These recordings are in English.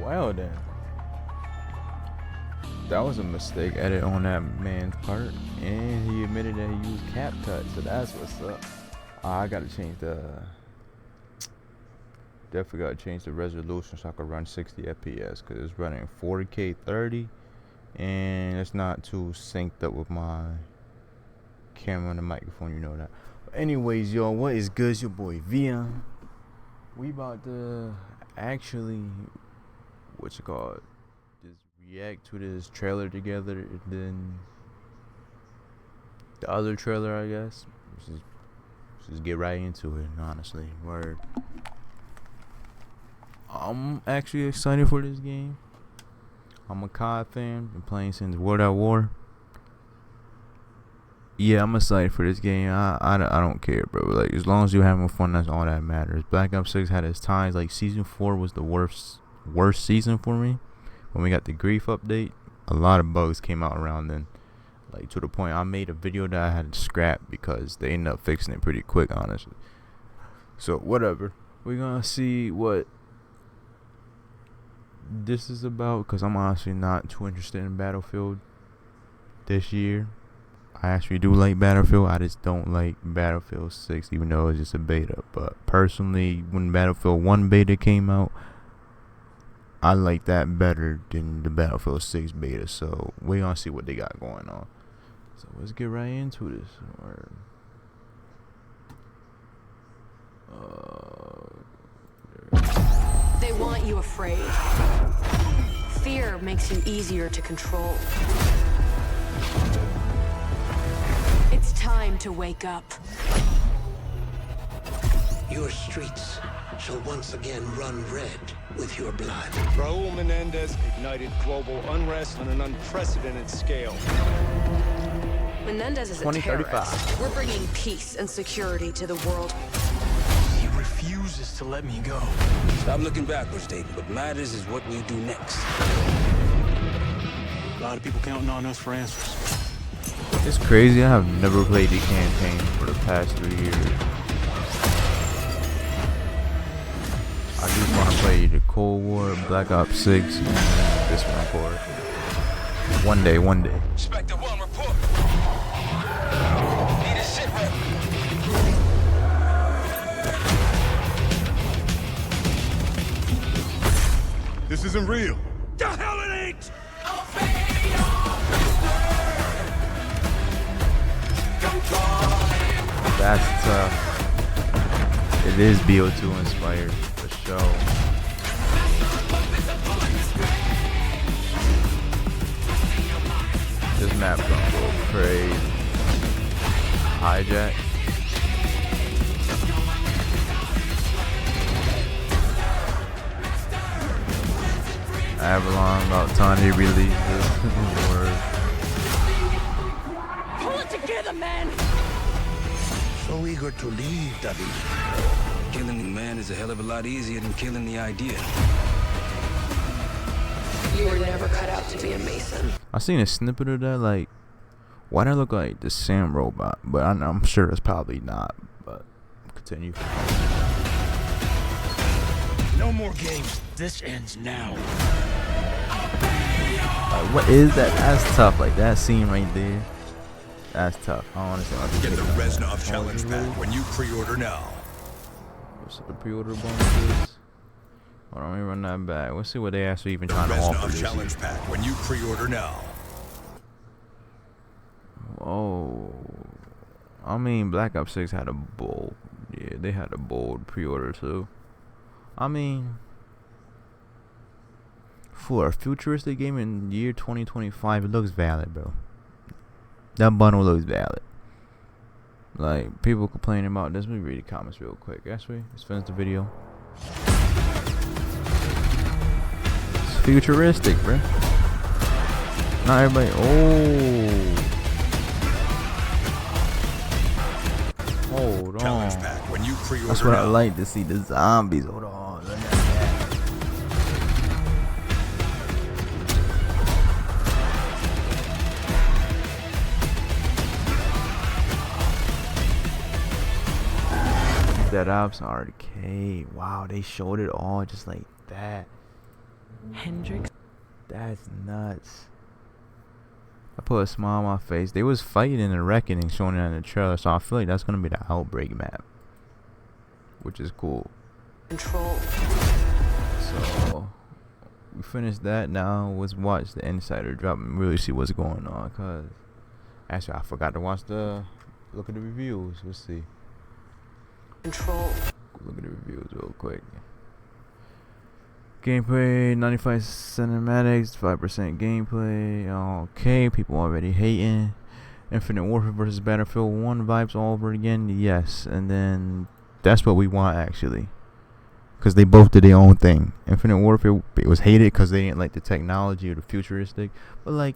Well then, that was a mistake edit on that man's part, and he admitted that he used CapCut, so that's what's up. I gotta change the. Definitely gotta change the resolution so I can run 60 FPS because it's running 4K 30, and it's not too synced up with my camera and the microphone. You know that. But anyways, y'all, what is good? It's your boy Vian. We about to actually, what's it called? Just react to this trailer together, and then the other trailer, I guess. Just get right into it. Honestly, word. I'm actually excited for this game. I'm a COD fan. Been playing since World at War. Yeah, I'm excited for this game. I don't care, bro. Like, as long as you're having fun, that's all that matters. Black Ops 6 had its times. Like, Season 4 was the worst season for me. When we got the Grief update, a lot of bugs came out around then. Like, to the point I made a video that I had to scrap because they ended up fixing it pretty quick, honestly. So, whatever. We're gonna see what this is about, because I'm honestly not too interested in Battlefield this year. I actually do like Battlefield. I just don't like Battlefield 6, even though it's just a beta. But personally, when Battlefield 1 beta came out, I like that better than the Battlefield 6 beta. So we're gonna see what they got going on. So let's get right into this. They want you afraid. Fear makes you easier to control. It's time to wake up. Your streets shall once again run red with your blood. Raul Menendez ignited global unrest on an unprecedented scale. Menendez is a 2035. terrorist. We're bringing peace and security to the world. He refuses to let me go. Stop looking backwards, Dayton. What matters is what we do next. A lot of people counting on us for answers. It's crazy. I have never played the campaign for the past 3 years. I just want to play the Cold War, Black Ops 6, and this one for it. One day. Inspector 1, report. Need a sit rep. This isn't real. The hell it ain't! That's tough. It is BO2 inspired, for sure. This map gonna go crazy. Hijack. Avalon, about time he released this. Word. Pull it together, man! So eager to leave, David. Killing the man is a hell of a lot easier than killing the idea. You were never cut out to be a Mason. I seen a snippet of that, like, why that look like the Sam robot? But I'm sure it's probably not. But continue. No more games. This ends now. Like, what is that? That's tough. Like, that scene right there. That's tough. I don't understand. Get the Reznov Challenge Pack when you pre-order now. What's the pre-order bonuses? Hold on, let me run that back. Let's see what they actually even The trying to offer Reznov this Challenge year. Pack when you pre-order now. Oh, I mean, Black Ops 6 had a bold. Yeah, they had a bold pre-order too. I mean, for a futuristic game in year 2025, it looks valid, bro. That bundle looks valid. Like, people complaining about this. Let me read the comments real quick. Actually, let's finish the video. It's futuristic, bro. Not everybody. Oh, hold Challenge on. Pack when you pre-order That's what I now. like to see. The zombies. Hold on. Look at that. Dead Ops Arcade. Wow, they showed it all just like that. Hendrix. That's nuts. I put a smile on my face. They was fighting in the Reckoning, showing it in the trailer, so I feel like that's gonna be the Outbreak map, which is cool. Control. So we finished that. Now let's watch the Insider drop and really see what's going on. Cause actually I forgot to watch look at the reviews. Let's see. Control. Look at the reviews real quick. Gameplay 95 cinematics, 5% gameplay. Okay, people already hating. Infinite Warfare versus Battlefield 1 vibes all over again. Yes, and then that's what we want actually, because they both did their own thing. Infinite Warfare, it was hated because they didn't like the technology or the futuristic, but like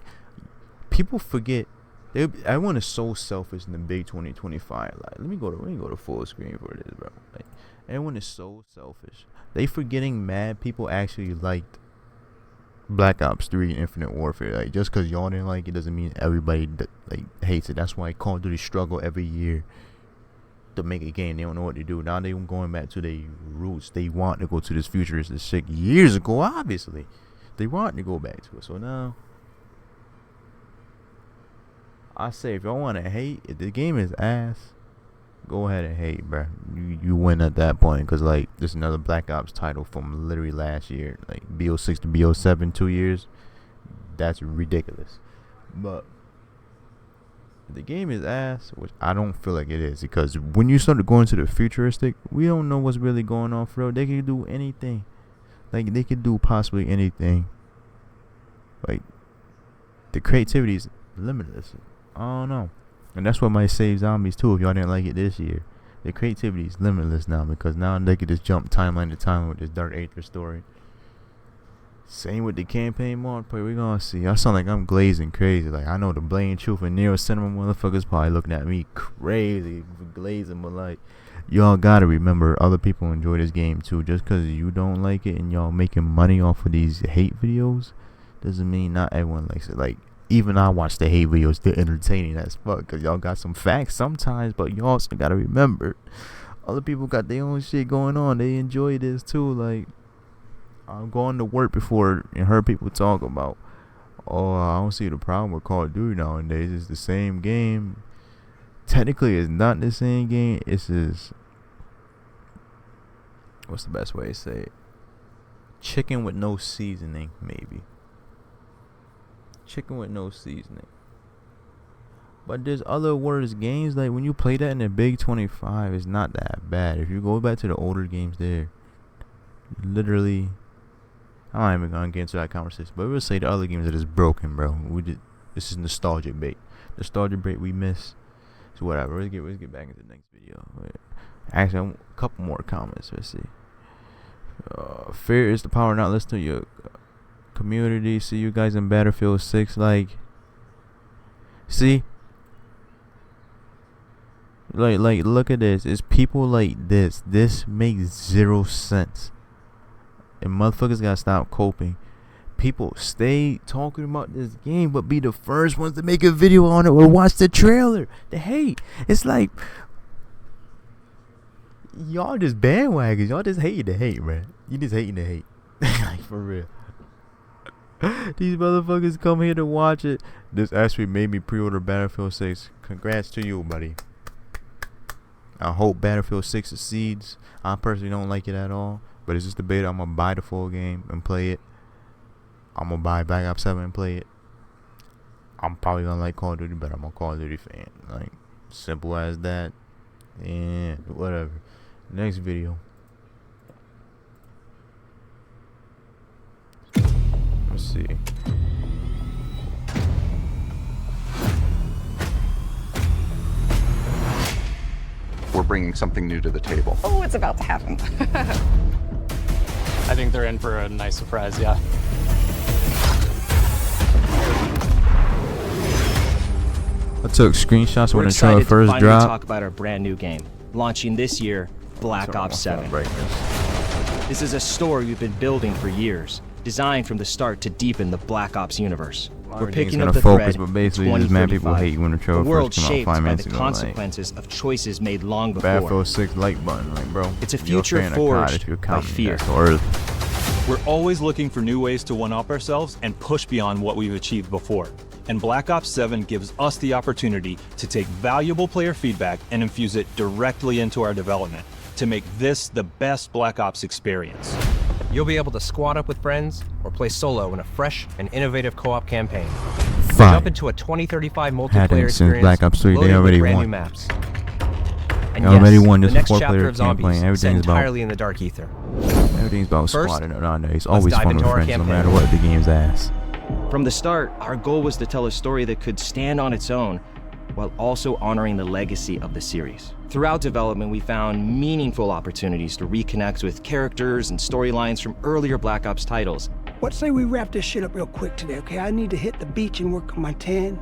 people forget. Everyone is so selfish in the big 2025. Like, let me go to full screen for this, bro. Like, everyone is so selfish. They forgetting mad people actually liked Black Ops 3 and Infinite Warfare. Like, just because y'all didn't like it doesn't mean everybody like hates it. That's why Call of Duty struggle every year to make a game. They don't know what to do. Now they going back to their roots. They want to go to this futuristic shit years ago. Obviously, they want to go back to it. So now, I say if y'all want to hate, if the game is ass, go ahead and hate, bruh. You win at that point, because like this is another Black Ops title from literally last year, like BO6 to BO7, 2 years. That's ridiculous. But if the game is ass, which I don't feel like it is, because when you start going to the futuristic, we don't know what's really going on for real. They can do anything. Like, they could do possibly anything. Like, the creativity is limitless. I don't know. And that's what might save Zombies too, if y'all didn't like it this year. The creativity is limitless now, because now they can just jump timeline to timeline with this Dark Aether story. Same with the campaign mode play. We're gonna see. I sound like I'm glazing crazy. Like, I know the Blame Truth and Nero Cinema motherfuckers probably looking at me crazy for glazing, but like, y'all gotta remember other people enjoy this game too. Just because you don't like it and y'all making money off of these hate videos doesn't mean not everyone likes it. Like, even I watch the hate videos, they're entertaining as fuck, because y'all got some facts sometimes, but you also gotta remember other people got their own shit going on. They enjoy this too. Like, I'm going to work before and heard people talk about, oh, I don't see the problem with Call of Duty nowadays. It's the same game. Technically, it's not the same game. It's just, what's the best way to say it? Chicken with no seasoning, maybe. Chicken with no seasoning. But there's other worse games. Like, when you play that in the big 25, it's not that bad. If you go back to the older games there, literally, I'm not even gonna get into that conversation, but we'll say the other games that is broken, bro. This is nostalgic bait. Nostalgic bait we miss. So whatever. Let's get back into the next video. Actually, a couple more comments. Let's see. Fear is the power. Not listen to your community. See you guys in Battlefield 6. Like, see, like look at this. It's people like this. This makes zero sense, and motherfuckers gotta stop coping. People stay talking about this game, but be the first ones to make a video on it or watch the trailer. The hate. It's like, y'all just bandwagons. Y'all just hating the hate, man. You just hating the hate. Like, for real. These motherfuckers come here to watch it. This actually made me pre-order Battlefield 6. Congrats to you, buddy. I hope Battlefield 6 succeeds. I personally don't like it at all, but it's just a beta. I'm gonna buy the full game and play it. I'm gonna buy Black Ops 7 and play it. I'm probably gonna like Call of Duty, but I'm a Call of Duty fan. Like, simple as that. And whatever. Next video. Let's see. We're bringing something new to the table. Oh, it's about to happen. I think they're in for a nice surprise, yeah. I took screenshots when the trailer first We're excited to finally dropped. talk about our brand new game, launching this year, Black Ops 7. This is a story we've been building for years, designed from the start to deepen the Black Ops universe. We're picking up the thread but basically just mad people hate when the trailer a world first came out shaped 5 by minutes the ago. consequences of choices made long before. Battlefield 6 like button, like, bro. It's a You're future fan of COD forged if you're by counting fear. that, or We're always looking for new ways to one-up ourselves and push beyond what we've achieved before. And Black Ops 7 gives us the opportunity to take valuable player feedback and infuse it directly into our development to make this the best Black Ops experience. You'll be able to squad up with friends or play solo in a fresh and innovative co-op campaign. Fine. Jump into a 2035 multiplayer Had it since experience. Black Ops 3, they loaded with already brand won. new maps. And They already yes, won this the next 4-player chapter of campaign. Zombies set Everything's about- entirely in the dark ether. Everything's about First, squatting nowadays. let's Always dive fun into with our friends, no campaign. matter what the game's ass. From the start, our goal was to tell a story that could stand on its own while also honoring the legacy of the series. Throughout development, we found meaningful opportunities to reconnect with characters and storylines from earlier Black Ops titles. What say we wrap this shit up real quick today, okay? I need to hit the beach and work on my tan.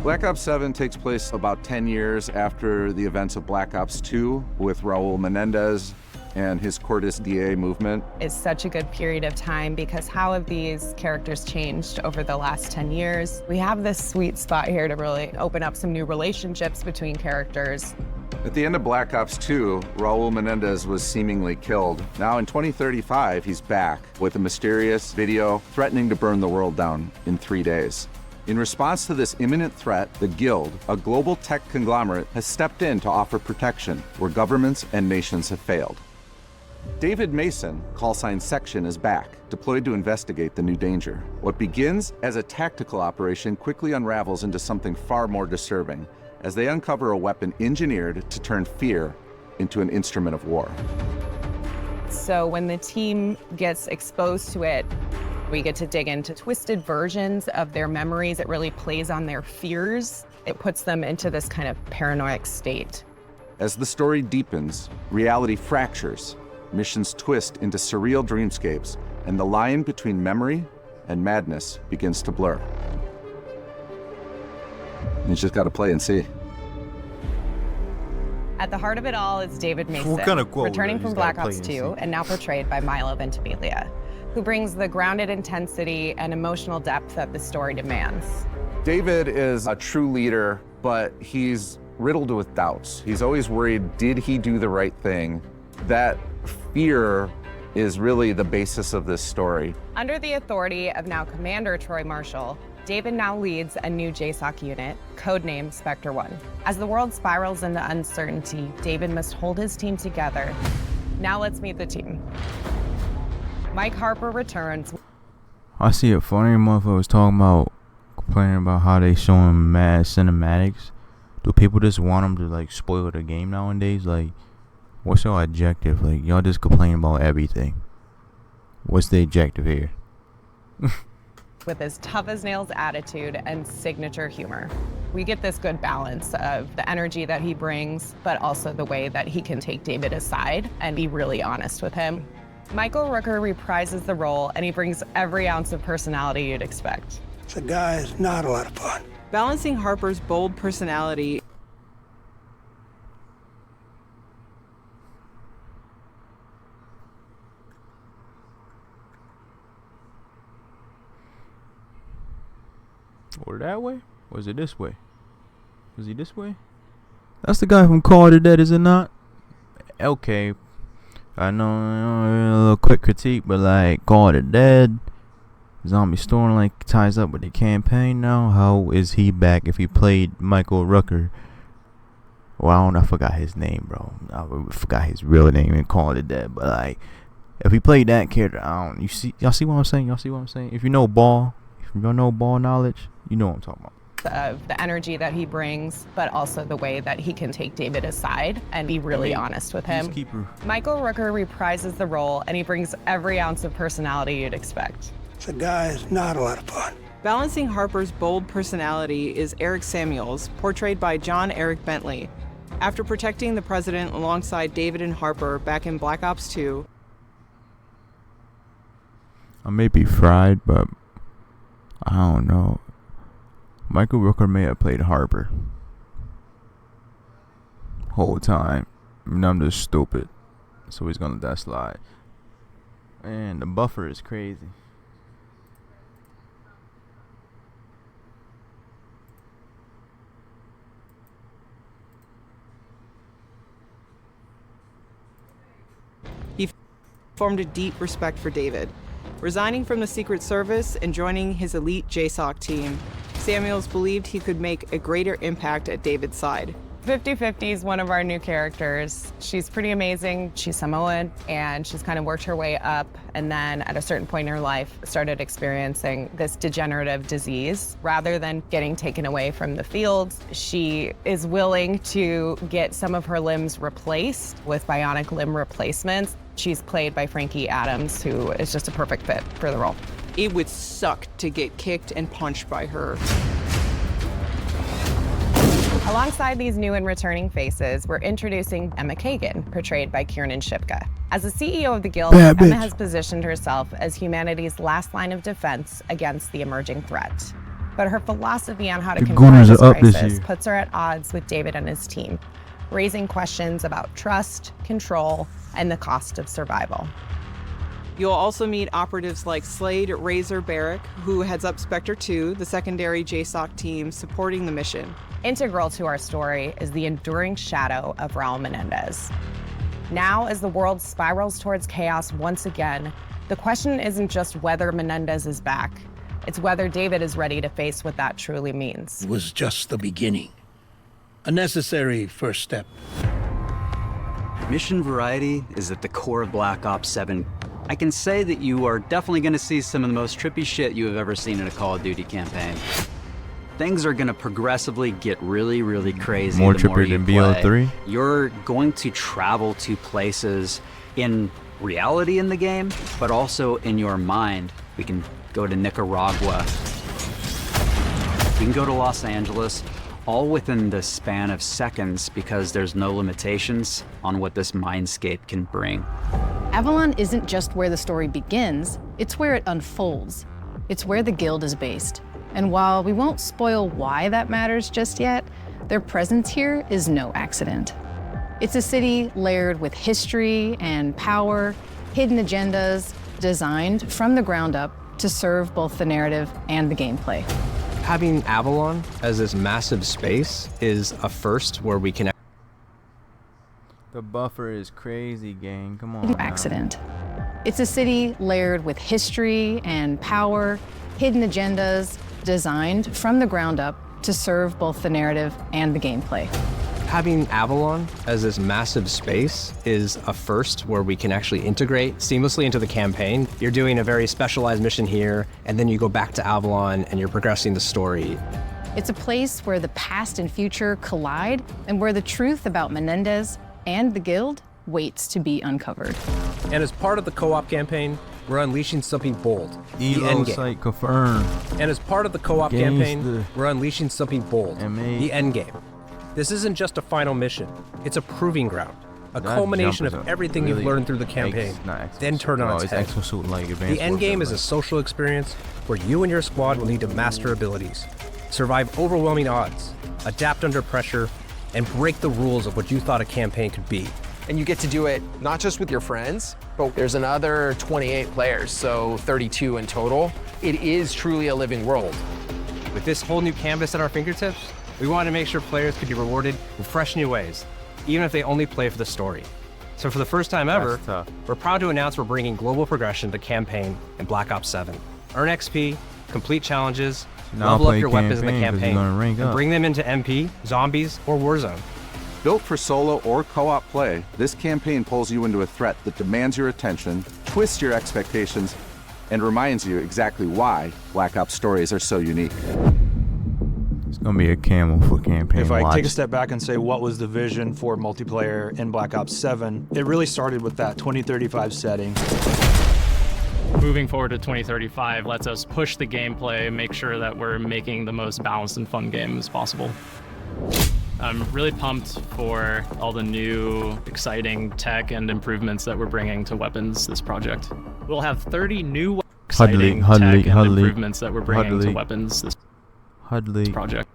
Black Ops 7 takes place about 10 years after the events of Black Ops 2 with Raul Menendez and his Cortes DA movement. It's such a good period of time because how have these characters changed over the last 10 years? We have this sweet spot here to really open up some new relationships between characters. At the end of Black Ops 2, Raul Menendez was seemingly killed. Now in 2035, he's back with a mysterious video threatening to burn the world down in 3 days. In response to this imminent threat, the Guild, a global tech conglomerate, has stepped in to offer protection where governments and nations have failed. David Mason, callsign Section, is back, deployed to investigate the new danger. What begins as a tactical operation quickly unravels into something far more disturbing as they uncover a weapon engineered to turn fear into an instrument of war. So when the team gets exposed to it, we get to dig into twisted versions of their memories. It really plays on their fears. It puts them into this kind of paranoid state. As the story deepens, reality fractures, missions twist into surreal dreamscapes, and the line between memory and madness begins to blur. You just gotta play and see. At the heart of it all is David Mason, What kind of quote returning was from that? Black Play Ops and 2 see. and now portrayed by Milo Ventimiglia, who brings the grounded intensity and emotional depth that the story demands. David is a true leader, but he's riddled with doubts. He's always worried, did he do the right thing? That fear is really the basis of this story. Under the authority of now Commander Troy Marshall, David now leads a new JSOC unit, codenamed Spectre 1. As the world spirals into uncertainty, David must hold his team together. Now let's meet the team. Mike Harper returns. I see a funny motherfucker was talking about complaining about how they showing mad cinematics. Do people just want them to like spoil the game nowadays? Like, what's your objective? Like, y'all just complain about everything. What's the objective here? With his tough-as-nails attitude and signature humor. We get this good balance of the energy that he brings, but also the way that he can take David aside and be really honest with him. Michael Rooker reprises the role, and he brings every ounce of personality you'd expect. The guy is not a lot of fun. Balancing Harper's bold personality Or that way? Or is it this way? Is he this way? That's the guy from Call of the Dead, is it not? Okay. I know a little quick critique, but like Call of the Dead, Zombie Storm like ties up with the campaign now. How is he back if he played Michael Rooker? Well, I forgot his name, bro. I forgot his real name in Call of the Dead, but like if he played that character, y'all see what I'm saying? Y'all see what I'm saying? If you know ball, if you don't know ball knowledge, you know what I'm talking about. Of the energy that he brings, but also the way that he can take David aside and be really honest with him. Peacekeeper. Michael Rooker reprises the role, and he brings every ounce of personality you'd expect. The guy is not a lot of fun. Balancing Harper's bold personality is Eric Samuels, portrayed by John Eric Bentley. After protecting the president alongside David and Harper back in Black Ops 2, I may be fried, but I don't know. Michael Rooker may have played Harper whole time. And I'm just stupid, so he's gonna let that slide. And the buffer is crazy. formed a deep respect for David. Resigning from the Secret Service and joining his elite JSOC team, Samuels believed he could make a greater impact at David's side. 50-50 is one of our new characters. She's pretty amazing. She's Samoan, and she's kind of worked her way up, and then at a certain point in her life, started experiencing this degenerative disease. Rather than getting taken away from the fields, she is willing to get some of her limbs replaced with bionic limb replacements. She's played by Frankie Adams, who is just a perfect fit for the role. It would suck to get kicked and punched by her. Alongside these new and returning faces, we're introducing Emma Kagan, portrayed by Kiernan Shipka. As the CEO of the Guild, Emma has positioned herself as humanity's last line of defense against the emerging threat. But her philosophy on how to confront this crisis puts her at odds with David and his team, raising questions about trust, control, and the cost of survival. You'll also meet operatives like Slade Razor Barrick, who heads up Spectre 2, the secondary JSOC team supporting the mission. Integral to our story is the enduring shadow of Raul Menendez. Now, as the world spirals towards chaos once again, the question isn't just whether Menendez is back, it's whether David is ready to face what that truly means. It was just the beginning. A necessary first step. Mission variety is at the core of Black Ops 7. I can say that you are definitely going to see some of the most trippy shit you have ever seen in a Call of Duty campaign. Things are going to progressively get really, really crazy. More the more trippy you than play. BO3? You're going to travel to places in reality in the game, but also in your mind. We can go to Nicaragua. We can go to Los Angeles, all within the span of seconds because there's no limitations on what this mindscape can bring. Avalon isn't just where the story begins, it's where it unfolds. It's where the Guild is based. And while we won't spoil why that matters just yet, their presence here is no accident. It's a city layered with history and power, hidden agendas, designed from the ground up to serve both the narrative and the gameplay. Having Avalon as this massive space is a first where we can... The buffer is crazy, gang. Come on. No accident. It's a city layered with history and power, hidden agendas, designed from the ground up to serve both the narrative and the gameplay. Having Avalon as this massive space is a first where we can actually integrate seamlessly into the campaign. You're doing a very specialized mission here, and then you go back to Avalon and you're progressing the story. It's a place where the past and future collide, and where the truth about Menendez and the Guild waits to be uncovered. And as part of the co-op campaign, we're unleashing something bold. Elo site confirmed. And as part of the co-op campaign, we're unleashing something bold. The endgame. This isn't just a final mission. It's a proving ground. A culmination of everything you've learned through the campaign, then turn on its head. The endgame is a social experience where you and your squad will need to master abilities, survive overwhelming odds, adapt under pressure, and break the rules of what you thought a campaign could be. And you get to do it not just with your friends, but there's another 28 players, so 32 in total. It is truly a living world. With this whole new canvas at our fingertips, we wanted to make sure players could be rewarded in fresh new ways, even if they only play for the story. So for the first time ever, we're proud to announce we're bringing global progression to campaign in Black Ops 7. Earn XP, complete challenges, level up your weapons in the campaign, and bring them into MP, Zombies, or Warzone. Built for solo or co-op play, this campaign pulls you into a threat that demands your attention, twists your expectations, and reminds you exactly why Black Ops stories are so unique. It's gonna be a camel for campaign. If I take a step back and say what was the vision for multiplayer in Black Ops 7, it really started with that 2035 setting. Moving forward to 2035 lets us push the gameplay, make sure that we're making the most balanced and fun game as possible. I'm really pumped for all the new, exciting tech and improvements that we're bringing to weapons this project. We'll have 30 new exciting tech and improvements that we're bringing to weapons this project.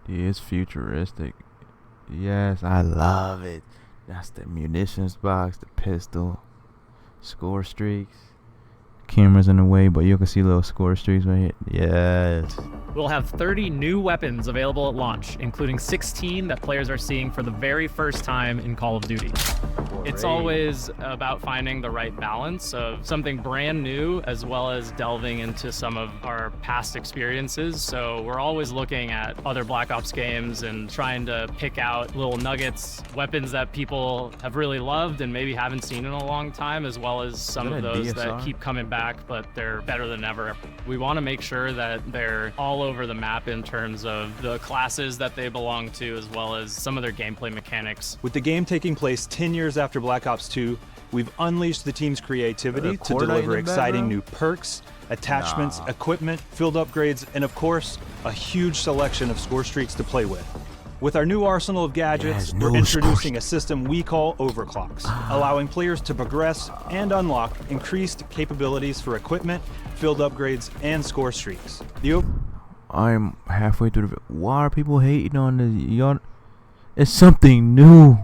Yeah, it's futuristic. Yes, I love it. That's the munitions box, the pistol, score streaks. Camera's in the way, but you can see little score streaks right here. Yes. We'll have 30 new weapons available at launch, including 16 that players are seeing for the very first time in Call of Duty. It's always about finding the right balance of something brand new as well as delving into some of our past experiences. So we're always looking at other Black Ops games and trying to pick out little nuggets, weapons that people have really loved and maybe haven't seen in a long time, as well as some of those that keep coming back, but they're better than ever. We want to make sure that they're all over the map in terms of the classes that they belong to, as well as some of their gameplay mechanics. With the game taking place 10 years after Black Ops 2, we've unleashed the team's creativity to deliver exciting new perks, attachments, equipment, field upgrades, and of course, a huge selection of score streaks to play with. With our new arsenal of gadgets, we're introducing a system we call overclocks, allowing players to progress and unlock increased capabilities for equipment, field upgrades, and score streaks. I'm halfway through the... Why are people hating on this? Y'all... It's something new.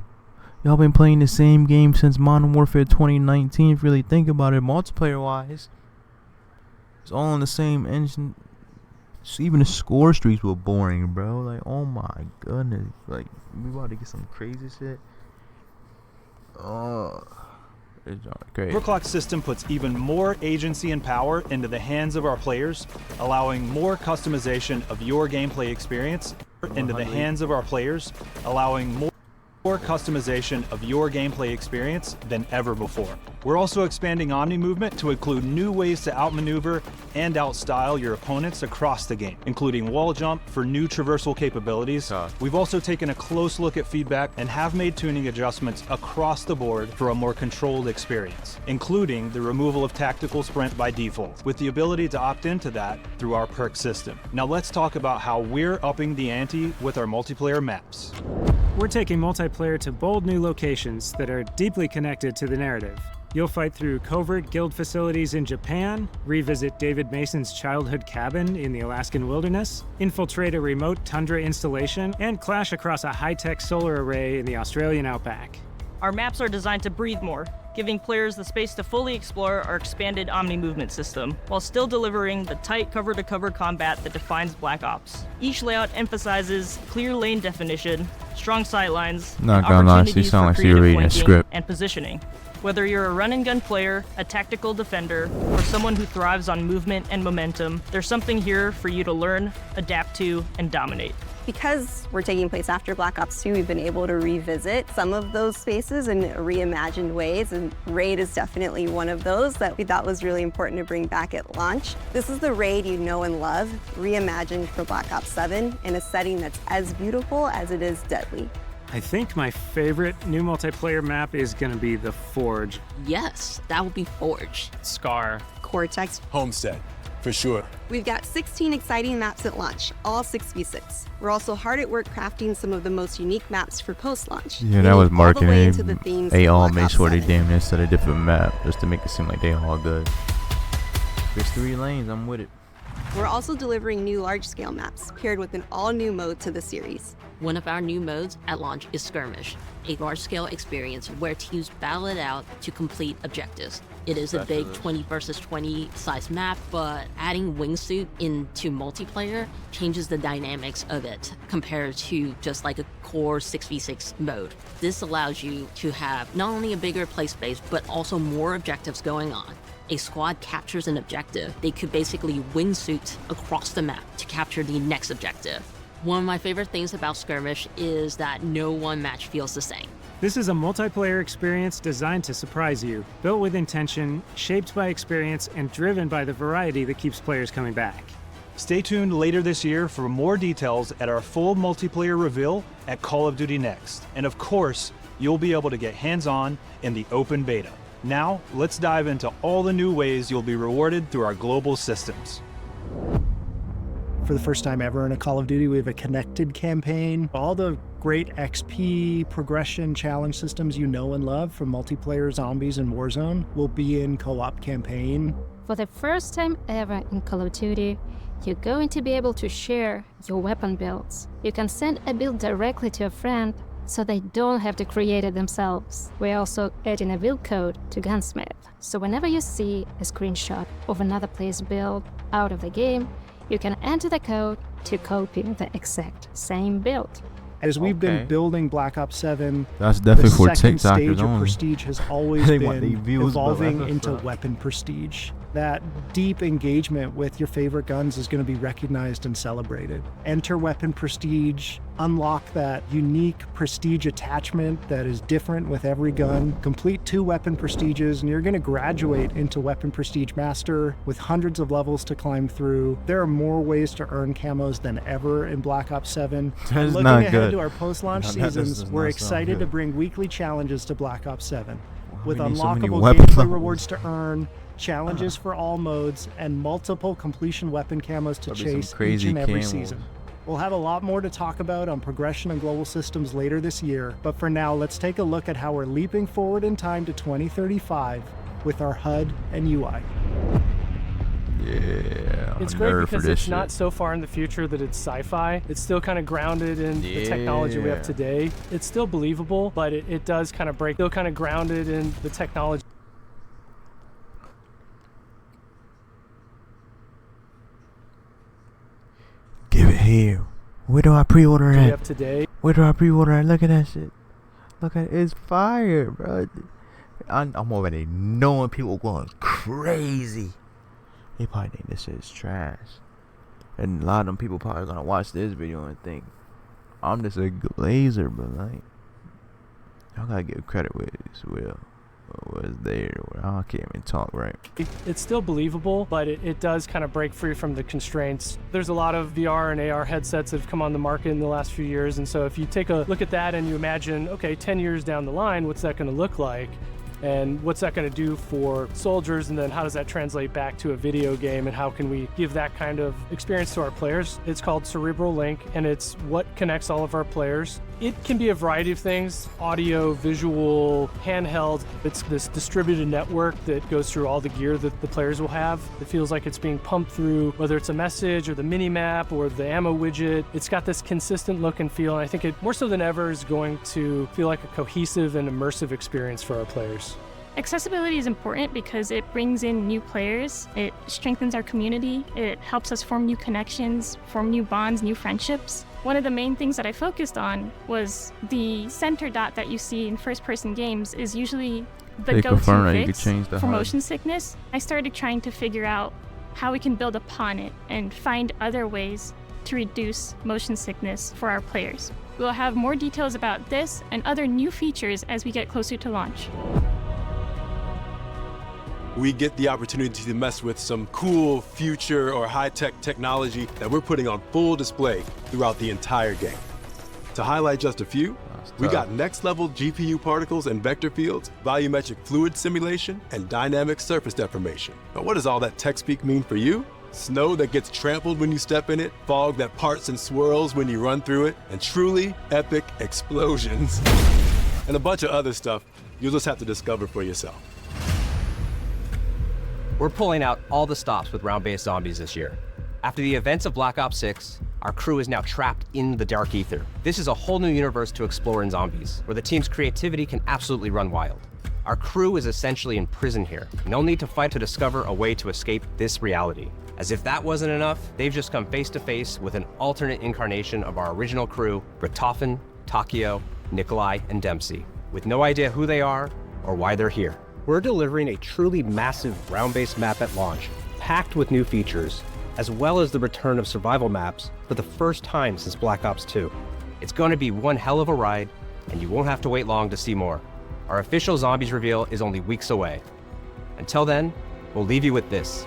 Y'all been playing the same game since Modern Warfare 2019, if you really think about it, multiplayer-wise. It's all on the same engine. So even the score streaks were boring, bro. Like, oh my goodness. Like, we about to get some crazy shit. Oh... Overclock system puts even more agency and power into the hands of our players, allowing more customization of your gameplay experience than ever before. We're also expanding Omni Movement to include new ways to outmaneuver and outstyle your opponents across the game, including wall jump for new traversal capabilities. We've also taken a close look at feedback and have made tuning adjustments across the board for a more controlled experience, including the removal of tactical sprint by default, with the ability to opt into that through our perk system. Now let's talk about how we're upping the ante with our multiplayer maps. We're taking multiplayer to bold new locations that are deeply connected to the narrative. You'll fight through covert guild facilities in Japan, revisit David Mason's childhood cabin in the Alaskan wilderness, infiltrate a remote tundra installation, and clash across a high-tech solar array in the Australian outback. Our maps are designed to breathe more, giving players the space to fully explore our expanded Omni Movement system, while still delivering the tight cover-to-cover combat that defines Black Ops. Each layout emphasizes clear lane definition, strong sightlines, and opportunities for creative flanking and positioning. Whether you're a run-and-gun player, a tactical defender, or someone who thrives on movement and momentum, there's something here for you to learn, adapt to, and dominate. Because we're taking place after Black Ops 2, we've been able to revisit some of those spaces in reimagined ways, and Raid is definitely one of those that we thought was really important to bring back at launch. This is the Raid you know and love, reimagined for Black Ops 7 in a setting that's as beautiful as it is deadly. I think my favorite new multiplayer map is going to be the Forge. Yes, that will be Forge. Scar. Cortex. Homestead, for sure. We've got 16 exciting maps at launch, all 6v6. We're also hard at work crafting some of the most unique maps for post-launch. Yeah, that was marketing. They all made sure they damn near set a different map just to make it seem like they all good. There's 3 lanes, I'm with it. We're also delivering new large-scale maps paired with an all-new mode to the series. One of our new modes at launch is Skirmish, a large-scale experience where teams battle it out to complete objectives. It is a big 20 versus 20 size map, but adding Wingsuit into multiplayer changes the dynamics of it compared to just like a core 6v6 mode. This allows you to have not only a bigger play space, but also more objectives going on. A squad captures an objective, they could basically wingsuit across the map to capture the next objective. One of my favorite things about Skirmish is that no one match feels the same. This is a multiplayer experience designed to surprise you, built with intention, shaped by experience, and driven by the variety that keeps players coming back. Stay tuned later this year for more details at our full multiplayer reveal at Call of Duty Next. And of course, you'll be able to get hands-on in the open beta. Now, let's dive into all the new ways you'll be rewarded through our global systems. For the first time ever in a Call of Duty, we have a connected campaign. All the great XP progression challenge systems you know and love from multiplayer, zombies, and Warzone will be in co-op campaign. For the first time ever in Call of Duty, you're going to be able to share your weapon builds. You can send a build directly to a friend so they don't have to create it themselves. We're also adding a build code to Gunsmith. So whenever you see a screenshot of another player's build out of the game, you can enter the code to copy the exact same build. As we've been building Black Ops 7, that's definitely for the second TikTokers stage of only. prestige has always They want been their views, but evolving that's into what's up. weapon prestige. That deep engagement with your favorite guns is going to be recognized and celebrated. Enter weapon prestige, unlock that unique prestige attachment that is different with every gun, complete 2 weapon prestiges, and you're going to graduate into weapon prestige master with hundreds of levels to climb through. There are more ways to earn camos than ever in Black Ops 7. That's Looking not ahead good. to our post-launch No, that seasons, does we're not sound excited to good. bring weekly challenges to Black Ops 7 with we need so many unlockable weapon gameplay levels? rewards to earn, challenges for all modes, and multiple completion weapon camos to That'd be some chase each crazy and every camos. season. We'll have a lot more to talk about on progression and global systems later this year, but for now, let's take a look at how we're leaping forward in time to 2035 with our HUD and UI. Yeah, It's great because it's not so far in the future that it's sci-fi. It's still kind of grounded in the technology we have Yeah. today. It's still believable, but it does kind of break, still kind of grounded in the technology. Give it here. Where do I pre-order we at? have today. Where do I pre-order at? Look at that shit. Look at it. It's fire, bro. I'm already knowing people going crazy. They probably think this shit is trash. And a lot of them people probably gonna watch this video and think I'm just a glazer, but like, y'all gotta give credit where it's real. Was there? I can't even talk right. It's still believable, but it does kind of break free from the constraints. There's a lot of VR and AR headsets that have come on the market in the last few years, and so if you take a look at that and you imagine, okay, 10 years down the line, what's that going to look like? And what's that going to do for soldiers? And then how does that translate back to a video game? And how can we give that kind of experience to our players? It's called Cerebral Link, and it's what connects all of our players. It can be a variety of things: audio, visual, handheld. It's this distributed network that goes through all the gear that the players will have. It feels like it's being pumped through, whether it's a message or the mini map or the ammo widget. It's got this consistent look and feel, and I think it more so than ever is going to feel like a cohesive and immersive experience for our players. Accessibility is important because it brings in new players, it strengthens our community, it helps us form new connections, form new bonds, new friendships. One of the main things that I focused on was the center dot that you see in first-person games is usually the go-to fix for motion sickness. I started trying to figure out how we can build upon it and find other ways to reduce motion sickness for our players. We'll have more details about this and other new features as we get closer to launch. We get the opportunity to mess with some cool future or high-tech technology that we're putting on full display throughout the entire game. To highlight just a few, we got next-level GPU particles and vector fields, volumetric fluid simulation, and dynamic surface deformation. Now, what does all that tech speak mean for you? Snow that gets trampled when you step in it, fog that parts and swirls when you run through it, and truly epic explosions. And a bunch of other stuff you'll just have to discover for yourself. We're pulling out all the stops with round-based zombies this year. After the events of Black Ops 6, our crew is now trapped in the dark ether. This is a whole new universe to explore in zombies, where the team's creativity can absolutely run wild. Our crew is essentially in prison here. No need to fight to discover a way to escape this reality. As if that wasn't enough, they've just come face to face with an alternate incarnation of our original crew, Richtofen, Takio, Nikolai, and Dempsey, with no idea who they are or why they're here. We're delivering a truly massive ground-based map at launch, packed with new features, as well as the return of survival maps for the first time since Black Ops 2. It's going to be one hell of a ride, and you won't have to wait long to see more. Our official Zombies reveal is only weeks away. Until then, we'll leave you with this.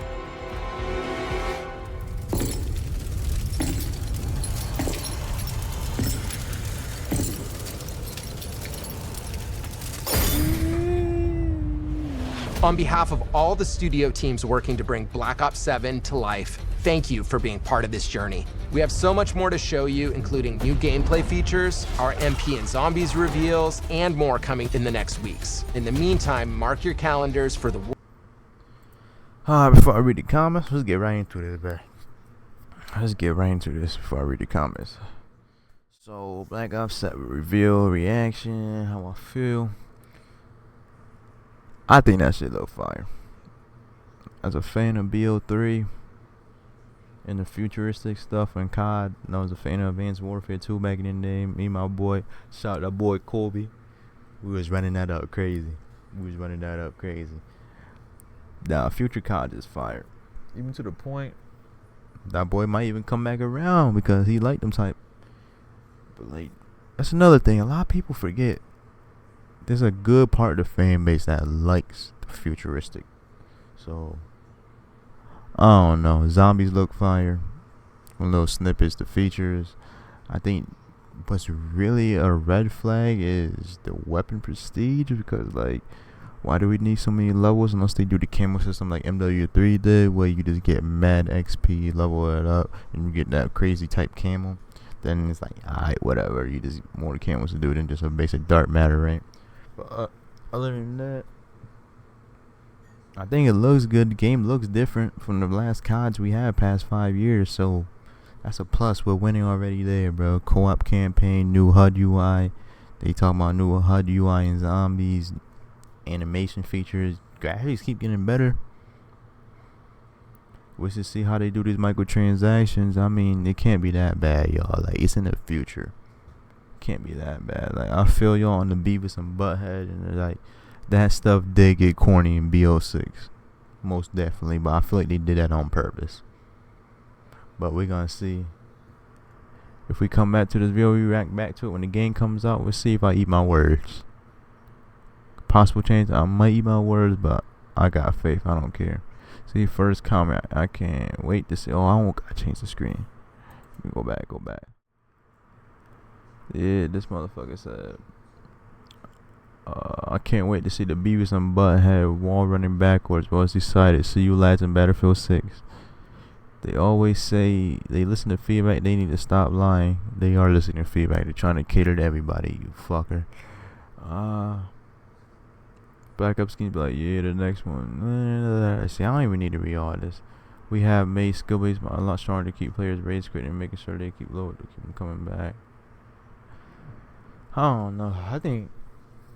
On behalf of all the studio teams working to bring Black Ops 7 to life, thank you for being part of this journey. We have so much more to show you, including new gameplay features, our MP and Zombies reveals, and more coming in the next weeks. In the meantime, mark your calendars for the... Before I read the comments, let's get right into this, bro. Let's get right into this before I read the comments. So, Black Ops 7 reveal, reaction, how I feel. I think that shit look fire. As a fan of BO3, and the futuristic stuff in COD. I was a fan of Advanced Warfare 2 back in the day. Me and my boy, shout out that boy Colby. We was running that up crazy. Now, future COD is fire. Even to the point, that boy might even come back around because he liked them type. But, like, that's another thing. A lot of people forget. There's a good part of the fan base that likes the futuristic. So, I don't know. Zombies look fire. Little snippets, the features. I think what's really a red flag is the weapon prestige, because, like, why do we need so many levels unless they do the camo system like MW3 did, where you just get mad XP, level it up, and you get that crazy type camo? Then it's like, alright, whatever. You just more camos to do than just a basic dark matter, right? But other than that, I think it looks good. The game looks different from the last CODs we had past 5 years, so that's a plus. We're winning already there, bro. Co-op campaign, new HUD UI. They talk about new HUD UI and zombies, animation features. Graphics keep getting better. We should see how they do these microtransactions. I mean, it can't be that bad, y'all. Like, it's in the future. Can't be that bad. Like, I feel y'all on the Beavis and Butthead, and like that stuff did get corny in BO6, most definitely. But I feel like they did that on purpose. But we're gonna see. If we come back to this video, we react back to it when the game comes out. We'll see if I eat my words. Possible change. I might eat my words, but I got faith. I don't care. See, first comment. I can't wait to see. Oh, I won't gotta change the screen. Let me go back. Yeah, this motherfucker said, I can't wait to see the Beavis and Butthead wall running backwards. Was decided. See you lads in Battlefield 6. They always say they listen to feedback. They need to stop lying. They are listening to feedback. They're trying to cater to everybody, you fucker. Black Ops can be like, yeah, the next one. See, I don't even need to read all this. We have made skill-based a lot stronger to keep players' rage quit and making sure they keep low to keep them coming back. I don't know. I think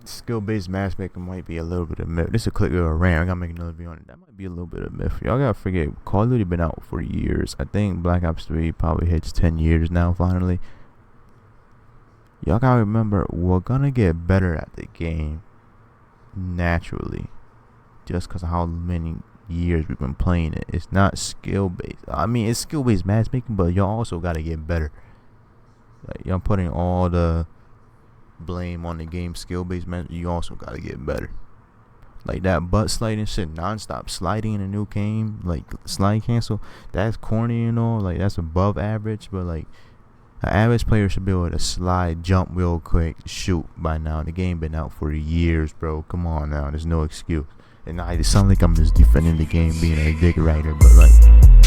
skill-based matchmaking might be a little bit of myth. This is a click of a rant. I gotta make another video on it. That might be a little bit of myth. Y'all gotta forget, Call of Duty been out for years. I think Black Ops 3 probably hits 10 years now, finally. Y'all gotta remember, we're gonna get better at the game naturally, just because of how many years we've been playing it. It's not skill-based. I mean, it's skill-based matchmaking, but y'all also gotta get better. Like, y'all putting all the blame on the game skill-based match. You also gotta get better. Like that butt sliding shit, non-stop sliding in a new game, like slide cancel, that's corny and all. Like, that's above average, but like an average player should be able to slide, jump real quick, shoot by now. The game been out for years, bro. Come on now, there's no excuse. And it sounds like I'm just defending the game being a dick writer, but like,